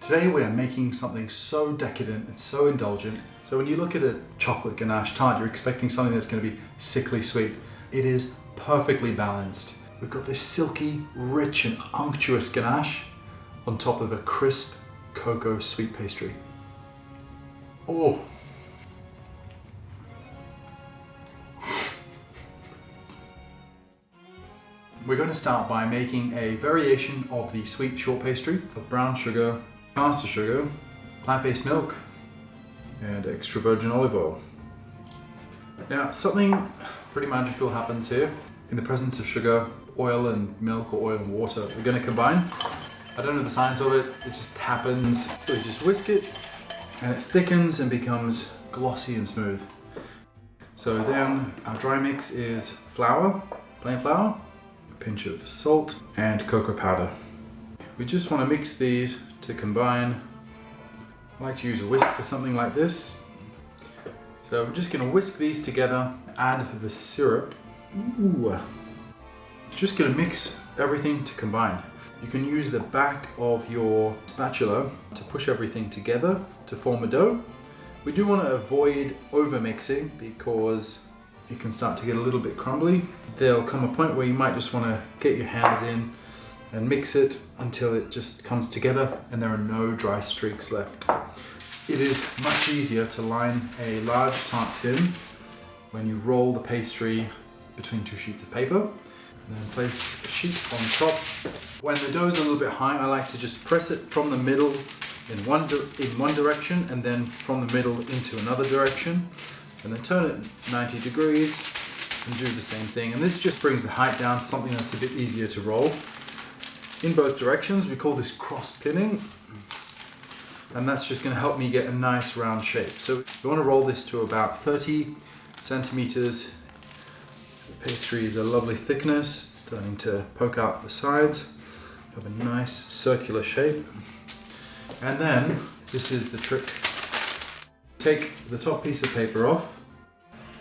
Today we are making something so decadent and so indulgent. So when you look at a chocolate ganache tart, you're expecting something that's going to be sickly sweet. It is perfectly balanced. We've got this silky, rich and unctuous ganache on top of a crisp cocoa sweet pastry. Oh! We're going to start by making a variation of the sweet short pastry of brown sugar, caster sugar, plant-based milk, and extra virgin olive oil. Now, something pretty magical happens here. In the presence of sugar, oil and milk, or oil and water, we're going to combine. I don't know the science of it, it just happens. So we just whisk it, and it thickens and becomes glossy and smooth. So then our dry mix is flour, plain flour, pinch of salt and cocoa powder. We just want to mix these to combine. I like to use a whisk for something like this. So we're just going to whisk these together, add the syrup. Ooh. Just going to mix everything to combine. You can use the back of your spatula to push everything together to form a dough. We do want to avoid over mixing because it can start to get a little bit crumbly. There'll come a point where you might just want to get your hands in and mix it until it just comes together and there are no dry streaks left. It is much easier to line a large tart tin when you roll the pastry between two sheets of paper and then place a sheet on top. When the dough is a little bit high, I like to just press it from the middle in one direction and then from the middle into another direction, and then turn it 90 degrees and do the same thing. And this just brings the height down to something that's a bit easier to roll in both directions. We call this cross pinning, and that's just going to help me get a nice round shape. So we want to roll this to about 30 centimeters. The pastry is a lovely thickness. It's starting to poke out the sides. Have a nice circular shape. And then this is the trick. Take the top piece of paper off,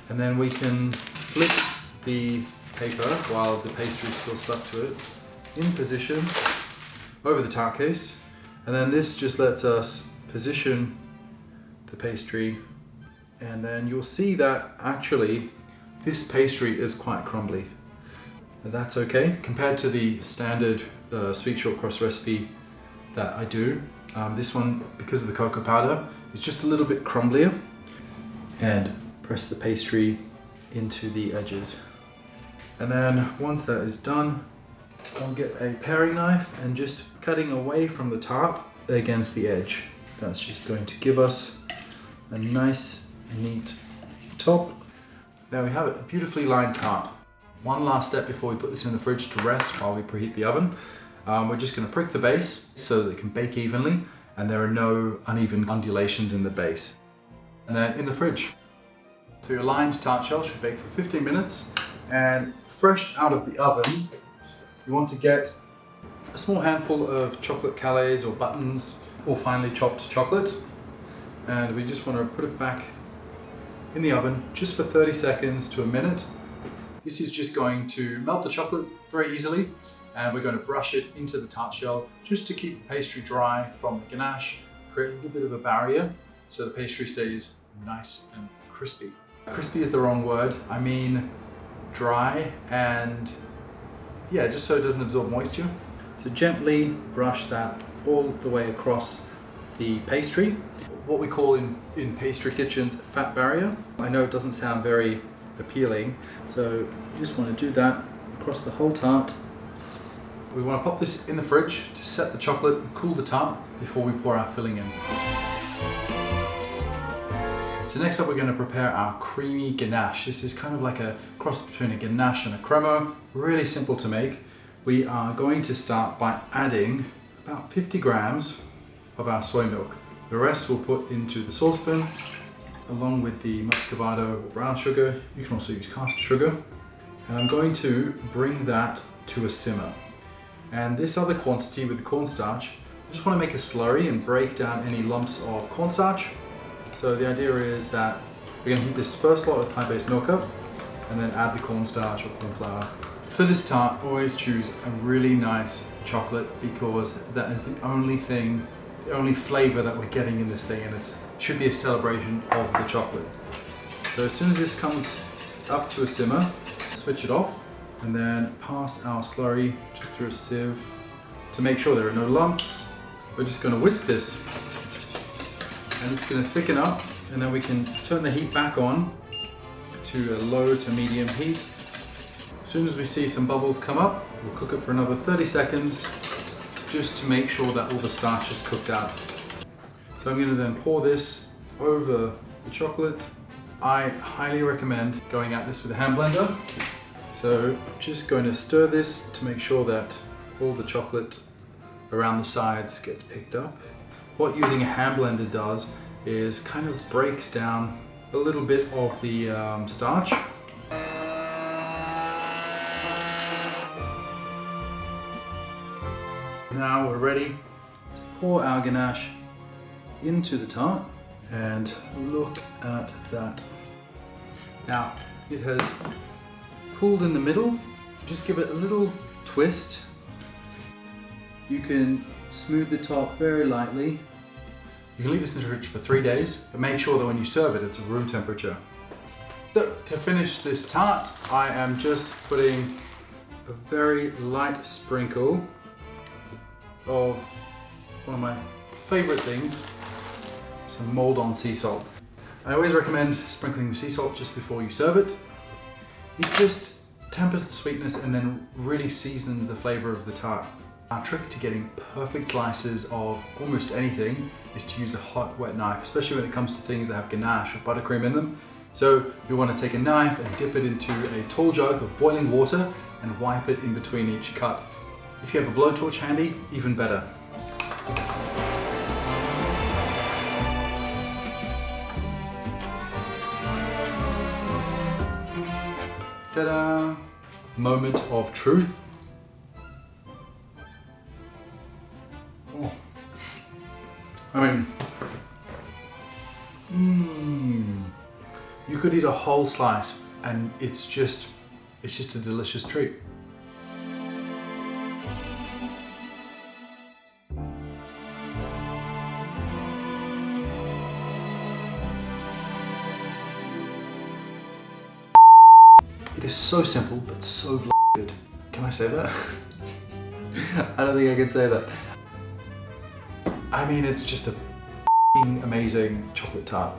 and then we can flip the paper while the pastry is still stuck to it in position over the tart case, and then this just lets us position the pastry, and then you'll see that actually this pastry is quite crumbly. And that's okay compared to the standard sweet short crust recipe that I do. This one, because of the cocoa powder, is just a little bit crumblier. And press the pastry into the edges. And then once that is done, I'll get a paring knife and just cutting away from the tart against the edge. That's just going to give us a nice, neat top. There we have it, a beautifully lined tart. One last step before we put this in the fridge to rest while we preheat the oven. We're just going to prick the base so that it can bake evenly and there are no uneven undulations in the base. And then in the fridge. So your lined tart shell should bake for 15 minutes, and fresh out of the oven, you want to get a small handful of chocolate calais or buttons or finely chopped chocolate, and we just want to put it back in the oven just for 30 seconds to a minute. This is just going to melt the chocolate very easily, and we're going to brush it into the tart shell just to keep the pastry dry from the ganache, create a little bit of a barrier so the pastry stays nice and crispy. Crispy is the wrong word, I mean dry, and yeah, just so it doesn't absorb moisture. So gently brush that all the way across the pastry. What we call in pastry kitchens a fat barrier. I know it doesn't sound very appealing, so you just want to do that across the whole tart. We want to pop this in the fridge to set the chocolate and cool the tart before we pour our filling in. So next up we're going to prepare our creamy ganache. This is kind of like a cross between a ganache and a crema. Really simple to make. We are going to start by adding about 50 grams of our soy milk. The rest we'll put into the saucepan along with the muscovado or brown sugar. You can also use caster sugar. And I'm going to bring that to a simmer. And this other quantity with the cornstarch, I just want to make a slurry and break down any lumps of cornstarch. So the idea is that we're going to heat this first lot of plant-based milk up and then add the cornstarch or cornflour. For this tart, always choose a really nice chocolate because that is the only thing the only flavor that we're getting in this thing, and it should be a celebration of the chocolate. So as soon as this comes up to a simmer, switch it off and then pass our slurry just through a sieve to make sure there are no lumps. We're just going to whisk this and it's going to thicken up, and then we can turn the heat back on to a low to medium heat. As soon as we see some bubbles come up, we'll cook it for another 30 seconds just to make sure that all the starch is cooked out. So I'm going to then pour this over the chocolate. I highly recommend going at this with a hand blender. So I'm just going to stir this to make sure that all the chocolate around the sides gets picked up. What using a hand blender does is kind of breaks down a little bit of the starch. Now we're ready to pour our ganache into the tart, and look at that. Now it has pulled in the middle. Just give it a little twist. You can smooth the top very lightly. You can leave this in the fridge for 3 days, but make sure that when you serve it, it's room temperature. So to finish this tart, I am just putting a very light sprinkle of one of my favorite things, some mold-on sea salt. I always recommend sprinkling the sea salt just before you serve it. It just tempers the sweetness and then really seasons the flavor of the tart. Our trick to getting perfect slices of almost anything is to use a hot, wet knife, especially when it comes to things that have ganache or buttercream in them. So you want to take a knife and dip it into a tall jug of boiling water and wipe it in between each cut. If you have a blowtorch handy, even better. Ta-da! Moment of truth. Oh. I mean, you could eat a whole slice and it's just a delicious treat. It is so simple, but so good. Can I say that? I don't think I can say that. I mean, it's just a amazing chocolate tart.